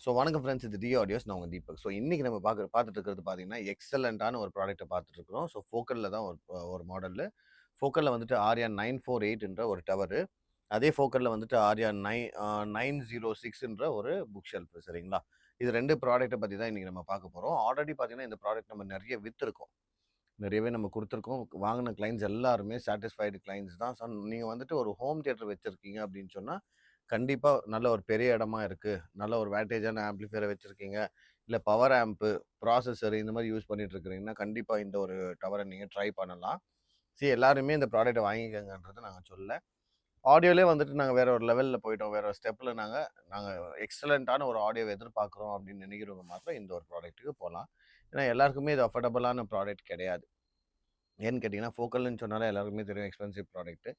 So வணக்கம் friends, இது D audios. நான் உங்கள் தீபக். ஸோ இன்றைக்கி நம்ம பார்த்துட்டு இருக்கிறது பார்த்தீங்கன்னா எக்ஸலண்ட்டான ஒரு ப்ராடக்ட்டை பார்த்துட்டு இருக்கிறோம். ஸோ ஃபோக்கலில் தான் ஒரு மாடலு. ஃபோக்கலில் வந்துட்டு ஆர்யா 948ன்ற ஒரு டவரு. அதே ஃபோக்கலில் வந்துட்டு ஆர்யா 906ன்ற ஒரு புக் ஷெல்ஃபு. சரிங்களா? இது 2 ப்ராடக்ட்டை பற்றி தான் இன்றைக்கி நம்ம பார்க்க போகிறோம். ஆல்ரெடி பார்த்தீங்கன்னா இந்த ப்ராடக்ட் நம்ம நிறைய விற்றுருக்கோம். நிறையவே நம்ம கொடுத்துருக்கோம். வாங்கின கிளைண்ட்ஸ் எல்லாருமே சாட்டிஸ்ஃபைடு கிளைண்ட்ஸ் தான். ஸோ நீங்கள் வந்துட்டு ஒரு ஹோம் தியேட்டர் வச்சுருக்கீங்க அப்படின்னு சொன்னால் கண்டிப்பாக நல்ல ஒரு பெரிய இடமா இருக்குது, நல்ல ஒரு வேட்டேஜான ஆம்பிளிஃபையரை வச்சுருக்கீங்க, இல்லை பவர் ஆம்ப்பு, ப்ராசஸர் இந்த மாதிரி யூஸ் பண்ணிட்டு இருக்கிறீங்கன்னா கண்டிப்பாக இந்த ஒரு டவரை நீங்கள் ட்ரை பண்ணலாம். சரி, எல்லாருமே இந்த ப்ராடக்ட்டை வாங்கிக்கங்கன்றது நாங்கள் சொல்ல. ஆடியோலே வந்துட்டு நாங்கள் வேற ஒரு லெவலில் போயிட்டோம். வேற ஒரு ஸ்டெப்பில் நாங்கள் எக்ஸலண்ட்டான ஒரு ஆடியோவை எதிர்பார்க்குறோம் அப்படின்னு நினைக்கிறவங்க மாத்திரம் இந்த ஒரு ப்ராடக்ட்டுக்கு போகலாம். ஏன்னா எல்லாருக்குமே இது அஃபோர்டபுளான ப்ராடக்ட் கிடையாது. ஏன்னு கேட்டிங்கன்னா ஃபோக்கல்னு சொன்னாலே எல்லாருக்குமே தெரியும் எக்ஸ்பென்சிவ் ப்ராடக்ட்டு.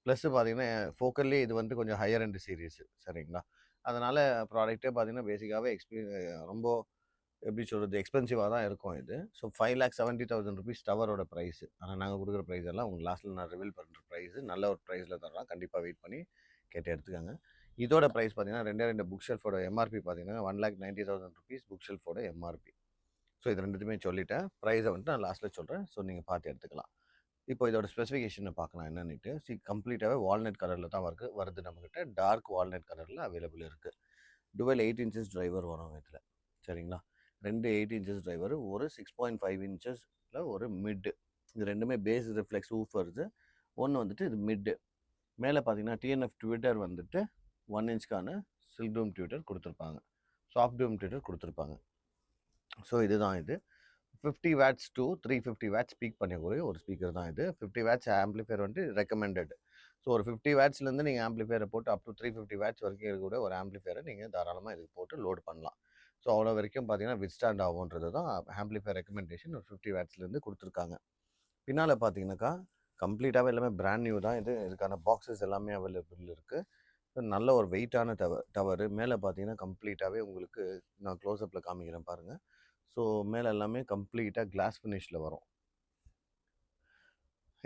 ப்ளஸ்ஸு பார்த்தீங்கன்னா ஃபோக்கல்லே இது வந்து கொஞ்சம் ஹையர் எண்ட் சீரிஸு. சரிங்களா? அதனால் ப்ராடக்ட்டே பார்த்தீங்கன்னா பேசிக்காகவே ரொம்ப எப்படி சொல்கிறது, எக்ஸ்பென்சிவாக தான் இருக்கும் இது. ஸோ 5,70,000 ருபீஸ் டவரோட ப்ரைஸு. ஆனால் நாங்கள் கொடுக்குற ப்ரைஸ் எல்லாம் உங்களுக்கு லாஸ்ட்டில் நான் ரிவீல் பண்ணுற ப்ரைஸு. நல்ல ஒரு ப்ரைஸில் தர்றோம். கண்டிப்பாக வெயிட் பண்ணி கேட்டு எடுத்துக்கோங்க. இதோட ப்ரைஸ் பார்த்தீங்கன்னா 2 புக் ஷெல்ஃபோட எம்ஆர்பி பார்த்தீங்கன்னா 1,90,000 ருபீஸ் புக் ஷெல்ஃபோட எம்ஆர்பி. ஸோ இது 2த்துமே சொல்லிட்டேன். ப்ரைஸை வந்துட்டு நான் லாஸ்ட்டில் சொல்கிறேன். ஸோ நீங்கள் பார்த்து எடுத்துக்கலாம். இப்போ இதோட ஸ்பெசிஃபிகேஷனை பார்க்கலாம் என்னன்னுட்டு. கம்ப்ளீட்டாகவே வால்நட் கலரில் தான் வருது நம்மக்கிட்ட. டார்க் வால்நட் கலரில் அவைலபிள் இருக்குது. டுவெல் 8 இன்ச்சஸ் டிரைவர் வரும் இதில். சரிங்களா? 2 8 இன்ச்சஸ் டிரைவர், ஒரு 6.5 இன்ச்சஸில் ஒரு மிட்டு. இது ரெண்டுமே பேஸ் ரிஃப்ளெக்ஸ் ஊஃபர்ஸு. ஒன்று வந்துட்டு இது மிட்டு. மேலே பார்த்தீங்கன்னா டிஎன்எஃப் ட்விட்டர் வந்துட்டு 1 இன்ச்க்கான சில்க் டூம் ட்விட்டர் கொடுத்துருப்பாங்க. சாஃப்ட் டூம் ட்விட்டர் கொடுத்துருப்பாங்க. ஸோ இதுதான் இது. 50 வாட்ஸ் டு 350 வாட்ஸ் ஸ்பீக் பண்ணக்கூடிய ஒரு ஸ்பீக்கர் தான் இது. 50 வாட்ஸ் ஆம்பிளிஃபையர் வந்துட்டு ரெக்கமெண்டட். ஸோ ஒரு 50 வாட்ஸ்லேருந்து நீங்கள் ஆம்பிளிஃபையரை போட்டு அப் டு 350 வாட்ஸ் வரைக்கும் இருக்கக்கூடிய ஒரு ஆம்பிளிஃபையரை நீங்கள் தாராளமாக இதுக்கு போட்டு லோட் பண்ணலாம். ஸோ அவ்வளோ வரைக்கும் பார்த்தீங்கன்னா வித்ஸ்டாண்ட் ஆகுன்றது தான் ஆம்பிளிஃபையர் ரெக்கமெண்டேஷன் ஒரு 50 வாட்ஸ்லேருந்து கொடுத்துருக்காங்க. பின்னால் பார்த்தீங்கன்னாக்கா கம்ப்ளீட்டாகவே எல்லாமே பிராண்ட் நியூ தான் இது. இதுக்கான பாக்ஸஸ் எல்லாமே அவைலபிள் இருக்குது. நல்ல ஒரு வெயிட்டான டவரு. மேலே பார்த்தீங்கன்னா கம்ப்ளீட்டாகவே உங்களுக்கு நான் க்ளோஸ்அப்பில் காமிக்கிறேன் பாருங்கள். ஸோ மேலே எல்லாமே கம்ப்ளீட்டாக கிளாஸ் ஃபினிஷில் வரும்.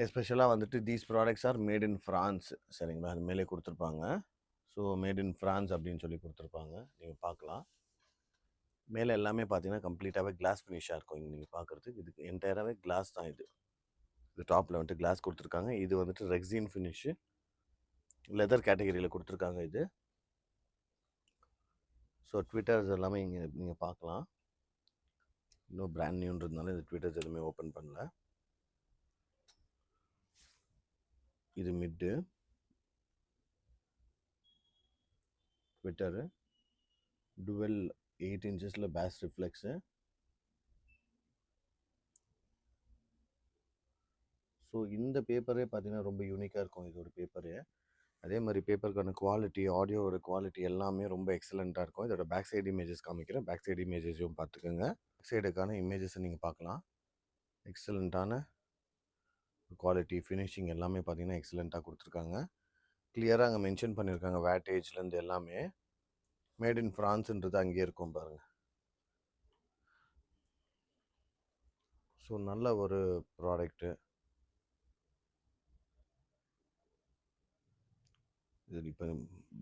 எஸ்பெஷலாக வந்துட்டு these products R made in France. சரிங்களா? அது மேலே கொடுத்துருப்பாங்க. ஸோ மேட் இன் ஃப்ரான்ஸ் அப்படின்னு சொல்லி கொடுத்துருப்பாங்க. நீங்கள் பார்க்கலாம். மேலே எல்லாமே பார்த்தீங்கன்னா கம்ப்ளீட்டாகவே கிளாஸ் ஃபினிஷாக இருக்கும். இங்கே நீங்கள் பார்க்குறதுக்கு இதுக்கு என்டையராகவே கிளாஸ் தான் இது. இது டாப்பில் வந்துட்டு கிளாஸ் கொடுத்துருக்காங்க. இது வந்துட்டு ரெக்ஸின் ஃபினிஷு லெதர் கேட்டகரியில் கொடுத்துருக்காங்க இது. ஸோ ட்விட்டர்ஸ் எல்லாமே இங்கே நீங்கள் பார்க்கலாம். இன்னும் பிராண்ட் நியூன்றதுனால இந்த ட்விட்டர்ஸ் எதுவுமே ஓப்பன் பண்ணல. இது மிட்டு ட்விட்டரு. டுவெல் 8 இன்ச்சஸில் பேஸ் ரிஃப்ளெக்ஸு. ஸோ இந்த பேப்பரே பார்த்தீங்கன்னா ரொம்ப யூனிக்காக இருக்கும் இதோட பேப்பரு. அதே மாதிரி பேப்பருக்கான குவாலிட்டி, ஆடியோவோட குவாலிட்டி எல்லாமே ரொம்ப எக்ஸலண்ட்டாக இருக்கும். இதோட பேக் சைடு இமேஜஸ் காமிக்கிறேன். பேக் சைடு இமேஜஸையும் பார்த்துக்கோங்க. பேக் சைடுக்கான இமேஜஸை நீங்கள் பார்க்கலாம். எக்ஸலண்ட்டான குவாலிட்டி, ஃபினிஷிங் எல்லாமே பார்த்தீங்கன்னா எக்ஸலண்ட்டாக கொடுத்துருக்காங்க. கிளியராக அங்கே மென்ஷன் பண்ணியிருக்காங்க வேட்டேஜ்லேருந்து எல்லாமே. மேட் இன் ஃப்ரான்ஸுன்றது அங்கேயே இருக்கும் பாருங்கள். ஸோ நல்ல ஒரு ப்ராடக்ட்டு. இது இப்போ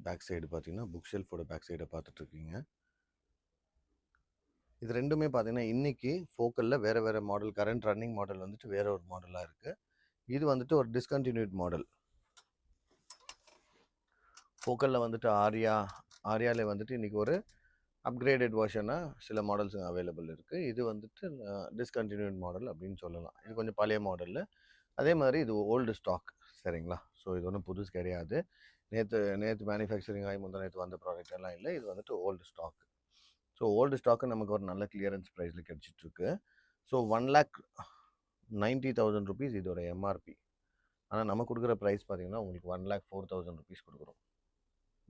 பேக் சைடு பார்த்தீங்கன்னா புக் ஷெல்ஃபோட பேக் சைடை பார்த்துட்ருக்கீங்க. இது ரெண்டுமே பார்த்தீங்கன்னா இன்றைக்கி ஃபோக்கலில் வேறு வேறு மாடல், கரண்ட் ரன்னிங் மாடல் வந்துட்டு வேறு ஒரு மாடலாக இருக்குது. இது வந்துட்டு ஒரு டிஸ்கண்டினியூட் மாடல். ஃபோக்கலில் வந்துட்டு ஆர்யாவில் வந்துட்டு இன்றைக்கி ஒரு அப்கிரேடட் வெர்ஷனாக சில மாடல்ஸ் அவைலபிள் இருக்குது. இது வந்துட்டு டிஸ்கண்டினியூட் மாடல் அப்படின்னு சொல்லலாம். இது கொஞ்சம் பழைய மாடலில். அதே மாதிரி இது ஓல்டு ஸ்டாக். சரிங்களா? ஸோ இது ஒன்றும் புதுசு கிடையாது. நேற்று மேனுஃபேக்சரிங் ஆகி நேற்று வந்த ப்ராடக்ட் எல்லாம் இல்லை. இது வந்துட்டு old stock. So old stock நமக்கு ஒரு நல்ல கிளியரன்ஸ் ப்ரைஸில் கிடச்சிட்ருக்கு. ஸோ 1,90,000 ருபீஸ் இதோட எம்ஆர்பி. ஆனால் நம்ம கொடுக்குற ப்ரைஸ் பார்த்தீங்கன்னா உங்களுக்கு 1,04,000 ருபீஸ் கொடுக்குறோம்.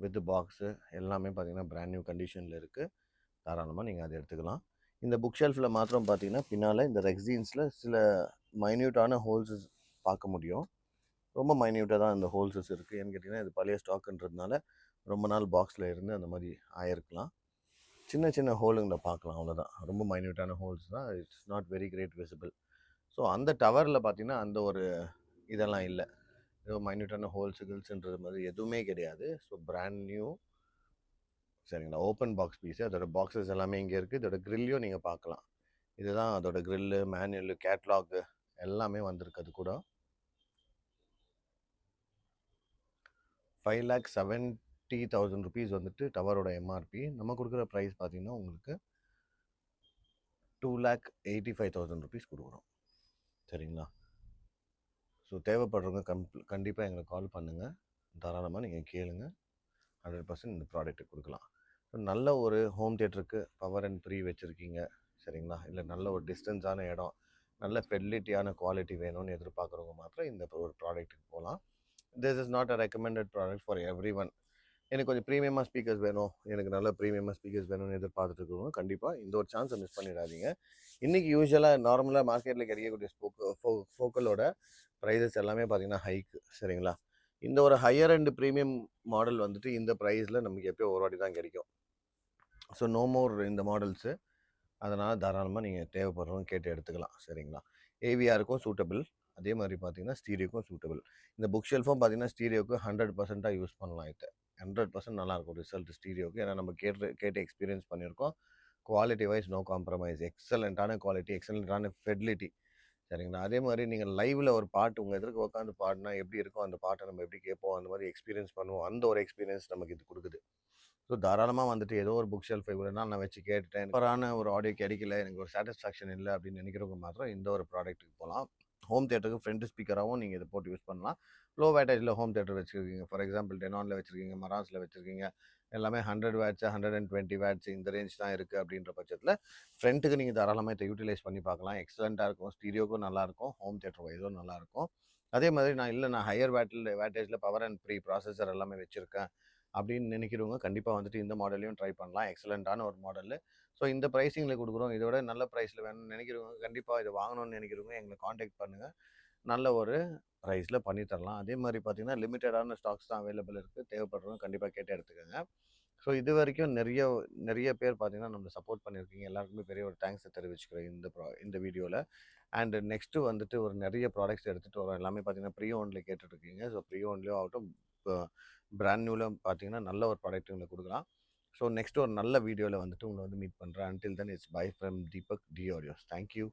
வித் பாக்ஸு எல்லாமே பார்த்தீங்கன்னா பிராண்ட் நியூ கண்டிஷனில் இருக்குது. தாராளமாக நீங்கள் அதை எடுத்துக்கலாம். இந்த புக் ஷெல்ஃபில் மாத்திரம் பார்த்தீங்கன்னா பின்னால் இந்த ரெக்ஸீன்ஸில் சில மைன்யூட்டான ஹோல்ஸஸ் பார்க்க முடியும். ரொம்ப மைன்யூட்டாக தான் இந்த ஹோல்ஸஸ் இருக்குது. ஏன்னு கேட்டிங்கன்னா இது பழைய ஸ்டாக்குன்றதுனால ரொம்ப நாள் பாக்ஸில் இருந்து அந்த மாதிரி ஆயிருக்கலாம். சின்ன சின்ன ஹோலுங்களை பார்க்கலாம், அவ்வளோதான். ரொம்ப மைன்யூட்டான ஹோல்ஸ் தான். It's not very great visible. So அந்த டவரில் பார்த்தீங்கன்னா அந்த ஒரு இதெல்லாம் இல்லை. ஏதோ மைன்யூட்டான ஹோல்ஸுன்றது மாதிரி எதுவுமே கிடையாது. ஸோ பிராண்ட் நியூ சரிங்களா. Open box piece. அதோட பாக்ஸஸ் எல்லாமே இங்கே இருக்குது. இதோட கிரில்லையும் நீங்கள் பார்க்கலாம். இதுதான் அதோட கிரில்லு, மேனுவலு, கேட்லாகு எல்லாமே வந்திருக்கு அது கூட. 5,70,000 rupees வந்துட்டு டவரோட எம்ஆர்பி. நம்ம கொடுக்குற ப்ரைஸ் பார்த்தீங்கன்னா உங்களுக்கு 2,85,000 rupees கொடுக்குறோம். சரிங்களா. ஸோ தேவைப்படுறவங்க கண்டிப்பாக எங்களுக்கு கால் பண்ணுங்கள். தாராளமாக நீங்கள் கேளுங்க. 100% இந்த ப்ராடக்ட்டு கொடுக்கலாம். நல்ல ஒரு ஹோம் தியேட்டருக்கு பவர் அண்ட் ப்ரீ வச்சுருக்கீங்க சரிங்களா, இல்லை நல்ல ஒரு டிஸ்டன்ஸான இடம், நல்ல ஃபெசிலிட்டியான குவாலிட்டி வேணும்னு எதிர்பார்க்குறவங்க மாத்திரம் இந்த ஒரு ப்ராடக்ட்டுக்கு போகலாம். This is not a recommended product for every one. எனக்கு கொஞ்சம் ப்ரீமியமாக ஸ்பீக்கர்ஸ் வேணும், எனக்கு நல்ல ப்ரீமியமாக ஸ்பீக்கர்ஸ் வேணும்னு எதிர்பார்த்துட்டு இருக்கவங்க கண்டிப்பாக இந்த ஒரு சான்ஸை மிஸ் பண்ணிடாதீங்க. இன்றைக்கி யூஸ்வலாக நார்மலாக மார்க்கெட்டில் கிடைக்கக்கூடிய ஃபோக்கலோட ப்ரைஸஸ் எல்லாமே பார்த்திங்கன்னா ஹைக்கு சரிங்களா. இந்த ஒரு ஹையர் அண்ட் ப்ரீமியம் மாடல் வந்துட்டு இந்த ப்ரைஸில் நமக்கு எப்போயோ ஒரு வாட்டி தான் கிடைக்கும். ஸோ நோ மோர் இந்த மாடல்ஸு. அதனால் தாராளமாக நீங்கள் தேவைப்படுறவங்க கேட்டு எடுத்துக்கலாம் சரிங்களா. ஏவிஆருக்கும் சூட்டபிள், அதே மாதிரி பார்த்தீங்கன்னா ஸ்டீரியோக்கும் சூட்டபிள். இந்த புக் ஷெல்ஃபும் பார்த்தீங்கன்னா ஸ்டீரியோக்கு 100% யூஸ் பண்ணலாம். இது 100% நல்லாயிருக்கும் ரிசல்ட் ஸ்டீரியோக்கு. ஏன்னா நம்ம கேட்டு எக்ஸ்பீரியன்ஸ் பண்ணியிருக்கோம். குவாலிட்டி வைஸ் நோ காம்ப்ரமைஸ், எக்ஸலண்ட்டான குவாலிட்டி, எக்ஸலண்ட்டான ஃபெசிலிட்டி சரிங்களா. அதே மாதிரி நீங்கள் லைவில் ஒரு பாட்டு உங்கள் எதிர்க்க உட்காந்து பாடினா எப்படி இருக்கும், அந்த பாட்டை நம்ம எப்படி கேட்போம், அந்த மாதிரி எக்ஸ்பீரியன்ஸ் பண்ணுவோம். அந்த ஒரு எக்ஸ்பீரியன்ஸ் நமக்கு இது கொடுக்குது. ஸோ தாராளமாக வந்துட்டு ஏதோ ஒரு புக் ஷெல்ஃப் இவ்வளோ நாள் நான் வச்சு கேட்டுட்டேன், சூப்பரான ஒரு ஆடியோ கிடைக்கல, எனக்கு ஒரு சாட்டிஸ்ஃபேக்ஷன் இல்லை அப்படின்னு நினைக்கிறவங்க மாத்திரம் இந்த ஒரு ப்ராடக்ட்டுக்கு போகலாம். ஹோம் தியேட்டருக்கு ஃப்ரண்ட் ஸ்பீக்கராகவும் நீங்கள் இதை போட்டு யூஸ் பண்ணலாம். லோ வேட்டேஜில் ஹோம் தியேட்டர் வச்சுருக்கீங்க, ஃபார் எக்ஸாம்பிள் டெனானில் வச்சுருக்கீங்க, மராஸில் வச்சுருக்கீங்க, எல்லாமே 100 வாட்ஸ் 120 வாட்ஸ் இந்த ரேஞ்ச் தான் இருக்குது அப்படின்ற பட்சத்தில் ஃப்ரண்ட்டுக்கு நீங்கள் தாராளமாக இதை யூட்டிலைஸ் பண்ணி பார்க்கலாம். எக்ஸலண்ட்டாக இருக்கும், ஸ்டீரியோக்கும் நல்லாயிருக்கும், ஹோம் தியேட்டர் வைஸும் நல்லாயிருக்கும். அதே மாதிரி நான் ஹையர் வேட்டேஜில் பவர் அண்ட் ப்ரீ ப்ராசஸர் எல்லாமே வச்சுருக்கேன் அப்படின்னு நினைக்கிறவங்க கண்டிப்பாக வந்துட்டு இந்த மாடலையும் ட்ரை பண்ணலாம். எக்ஸலண்ட்டான ஒரு மாடலு. ஸோ இந்த ப்ரைஸிங்கில் கொடுக்குறோம். இதோட நல்ல ப்ரைஸில் வேணும்னு நினைக்கிறவங்க கண்டிப்பாக இதை வாங்கணும்னு நினைக்கிறவங்க எங்களை காண்டாக்ட் பண்ணுங்கள். நல்ல ஒரு ப்ரைஸில் பண்ணி தரலாம். அதே மாதிரி பார்த்தீங்கன்னா லிமிட்டடான ஸ்டாக்ஸ் தான் அவைலபிள் இருக்குது. தேவைப்படுறவங்க கண்டிப்பாக கேட்டு எடுத்துக்கோங்க. ஸோ இது வரைக்கும் நிறைய பேர் பார்த்தீங்கன்னா நம்மளை சப்போர்ட் பண்ணியிருக்கீங்க. எல்லாருக்குமே பெரிய ஒரு தேங்க்ஸை தெரிவிச்சுக்கிறேன் இந்த வீடியோவில். அண்ட் நெக்ஸ்ட்டு வந்துட்டு ஒரு நிறைய ப்ராடக்ட்ஸ் எடுத்துகிட்டு வரோம். எல்லாமே பார்த்தீங்கன்னா ப்ரீ ஓன்ல கேட்டுட்ருக்கீங்க. ஸோ ப்ரீ ஓன்லேயும் ஆகட்டும், பிராண்ட் நியூவில் பார்த்தீங்கன்னா நல்ல ஒரு ப்ராடக்ட் உங்களுக்கு கொடுக்கலாம். ஸோ நெக்ஸ்ட் ஒரு நல்ல வீடியோவில் வந்துட்டு உங்களை வந்து மீட் பண்ணுறேன். Until then it's bye from Deepak D audios. Thank you.